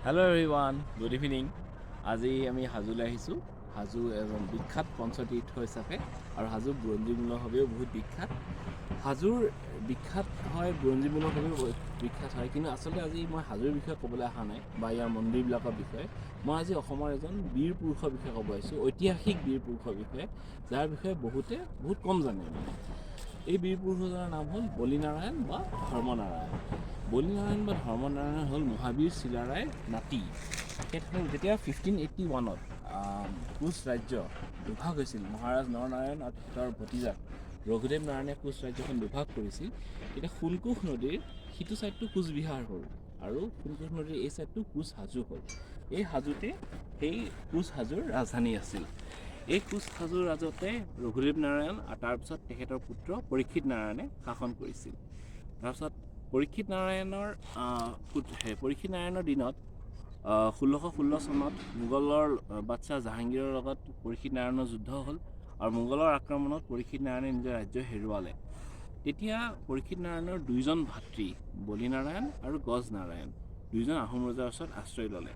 Hello everyone, good evening. আজি আমি হাজোলৈ আহিছোঁ। হাজো এজন বিখ্যাত পঞ্চতীৰ্থ হিচাপে আৰু হাজো বুৰঞ্জীমূলকভাৱেও বহুত বিখ্যাত। হাজোৰ বিখ্যাত হয় বুৰঞ্জীমূলকভাৱেও বিখ্যাত হয়, কিন্তু আচলতে আজি মই হাজোৰ বিষয়ে ক'বলৈ অহা নাই বা ইয়াৰ মন্দিৰবিলাকৰ বিষয়ে। মই আজি অসমৰ এজন বীৰ পুৰুষৰ বিষয়ে ক'ব আহিছোঁ, ঐতিহাসিক বীৰ পুৰুষৰ বিষয়ে, যাৰ বিষয়ে বহুত কম জানে। এই বীৰ পুৰুষজনৰ নাম হ'ল বলিনাৰায়ণ বা ধৰ্মনাৰায়ণ। বলিনাৰায়ণ বা ধৰ্মনাৰায়ণ হ'ল মহাবীৰ চিলাৰায়ৰ নাতি। তেখেতসকল যেতিয়া 1581ত কোচ ৰাজ্য দুভাগ হৈছিল, মহাৰাজ নৰনাৰায়ণ আৰু তেখেতৰ ভতিজাক ৰঘুদেৱ নাৰায়ণে কোচ ৰাজ্যখন দুভাগ কৰিছিল, তেতিয়া সোণকোষ নদীৰ সিটো ছাইডটো কোচ বিহাৰ হ'ল আৰু সোণকোষ নদীৰ এই ছাইডটো কোচ হাজো হ'ল। এই হাজোতে সেই কোচ হাজোৰ ৰাজধানী আছিল। এই কোচ হাজোৰ ৰাজতে ৰঘুদেৱ নাৰায়ণ আৰু তাৰপিছত তেখেতৰ পুত্ৰ পৰীক্ষিত নাৰায়ণে শাসন কৰিছিল। তাৰপিছত পৰীক্ষিত নাৰায়ণৰ দিনত 1616 চনত মোগলৰ বাদশ্বাহ জাহাংগীৰৰ লগত পৰীক্ষিত নাৰায়ণৰ যুদ্ধ হ'ল আৰু মোগলৰ আক্ৰমণত পৰীক্ষিত নাৰায়ণে নিজৰ ৰাজ্য হেৰুৱালে। তেতিয়া পৰীক্ষিত নাৰায়ণৰ দুইজন ভাতৃ বলিনাৰায়ণ আৰু গজনাৰায়ণ দুইজন আহোম ৰজাৰ ওচৰত আশ্ৰয় ল'লে।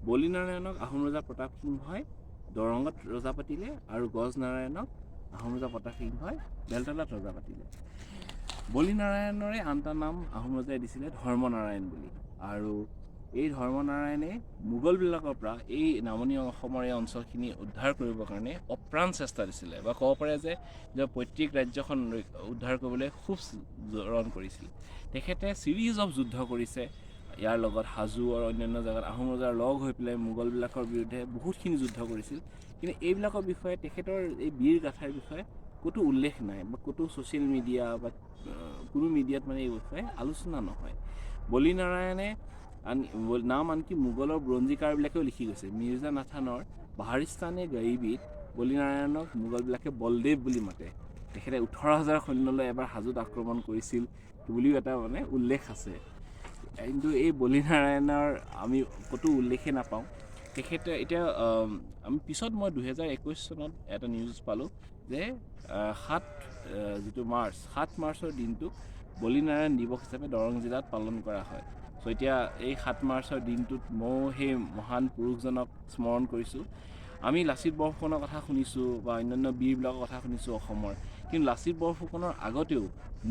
বলিনাৰায়ণক আহোম ৰজা প্ৰতাপ সিংহই দৰঙত ৰজা পাতিলে আৰু গজনাৰায়ণক আহোম ৰজা প্ৰতাপ সিংহই বেলতলাত ৰজা পাতিলে। বলিনাৰায়ণৰে আন এটা নাম আহোম ৰজাই দিছিলে ধৰ্মনাৰায়ণ বুলি, আৰু এই ধৰ্মনাৰায়ণে মোগলবিলাকৰ পৰা এই নামনি অসমৰ এই অঞ্চলখিনি উদ্ধাৰ কৰিবৰ কাৰণে অপ্ৰাণ চেষ্টা দিছিলে, বা ক'ব পাৰে যে নিজৰ পৈতৃক ৰাজ্যখন উদ্ধাৰ কৰিবলৈ খুব ৰণ কৰিছিল। তেখেতে ছিৰিজ অফ যুদ্ধ কৰিছে ইয়াৰ লগত, হাজো আৰু অন্যান্য জেগাত আহোম ৰজাৰ লগ হৈ পেলাই মোগলবিলাকৰ বিৰুদ্ধে বহুতখিনি যুদ্ধ কৰিছিল। কিন্তু এইবিলাকৰ বিষয়ে তেখেতৰ এই বীৰ গাথাৰ বিষয়ে ক'তো উল্লেখ নাই, বা ক'তো ছ'চিয়েল মিডিয়া বা কোনো মিডিয়াত মানে এই বিষয়ে আলোচনা নহয়। বলিনাৰায়ণে নাম আনকি মোগলৰ বুৰঞ্জীকাৰবিলাকেও লিখি গৈছে। মিৰ্জা নাথানৰ বাহাৰিস্তান I ghayবিত বলিনাৰায়ণক মোগলবিলাকে বলদেৱ বুলি মাতে। তেখেতে 18,000 সৈন্যলৈ এবাৰ হাজোত আক্ৰমণ কৰিছিল বুলিও এটা মানে উল্লেখ আছে। কিন্তু এই বলিনাৰায়ণৰ আমি ক'তো উল্লেখেই নাপাওঁ। তেখেতে এতিয়া আমি পিছত মই 2021 চনত এটা নিউজ পালোঁ যে 7 মাৰ্চৰ দিনটোক বলিনাৰায়ণ দিৱস হিচাপে দৰং জিলাত পালন কৰা হয়। চ' এতিয়া এই 7 মাৰ্চৰ দিনটোত ময়ো সেই মহান পুৰুষজনক স্মৰণ কৰিছোঁ। আমি লাচিত বৰফুকনৰ কথা শুনিছোঁ বা অন্যান্য বীৰবিলাকৰ কথা শুনিছোঁ অসমৰ, কিন্তু লাচিত বৰফুকনৰ আগতেও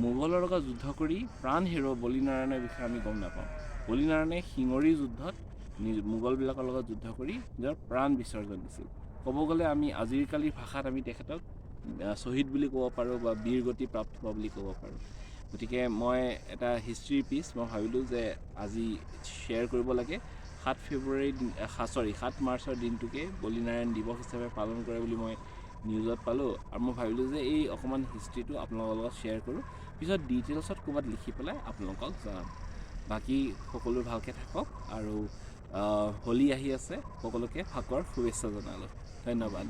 মোগলৰ লগত যুদ্ধ কৰি প্ৰাণ হেৰুওৱা বলিনাৰায়ণৰ বিষয়ে আমি গম নাপাওঁ। বলিনাৰায়ণে শিঙৰি যুদ্ধত মোগলবিলাকৰ লগত যুদ্ধ কৰি নিজৰ প্ৰাণ বিসৰ্জন দিছিল। ক'ব গ'লে আমি আজিৰ কালিৰ ভাষাত আমি তেখেতক শ্বহীদ বুলি ক'ব পাৰোঁ বা বীৰ গতি প্ৰাপ্ত হোৱা বুলি ক'ব পাৰোঁ। গতিকে মই এটা হিষ্ট্ৰীৰ পিচ মই ভাবিলোঁ যে আজি শ্বেয়াৰ কৰিব লাগে। 7 মাৰ্চৰ দিনটোকে বলিনাৰায়ণ দিৱস হিচাপে পালন কৰে বুলি মই নিউজত পালোঁ, আৰু মই ভাবিলোঁ যে এই অকণমান হিষ্ট্ৰীটো আপোনালোকৰ লগত শ্বেয়াৰ কৰোঁ। পিছত ডিটেইলছত ক'ৰবাত লিখি পেলাই আপোনালোকক জনাম। বাকী সকলো ভালকৈ থাকক, আৰু হোলী আহি আছে, সকলোকে ফাকুৱাৰ শুভেচ্ছা জনালোঁ। ধন্যবাদ।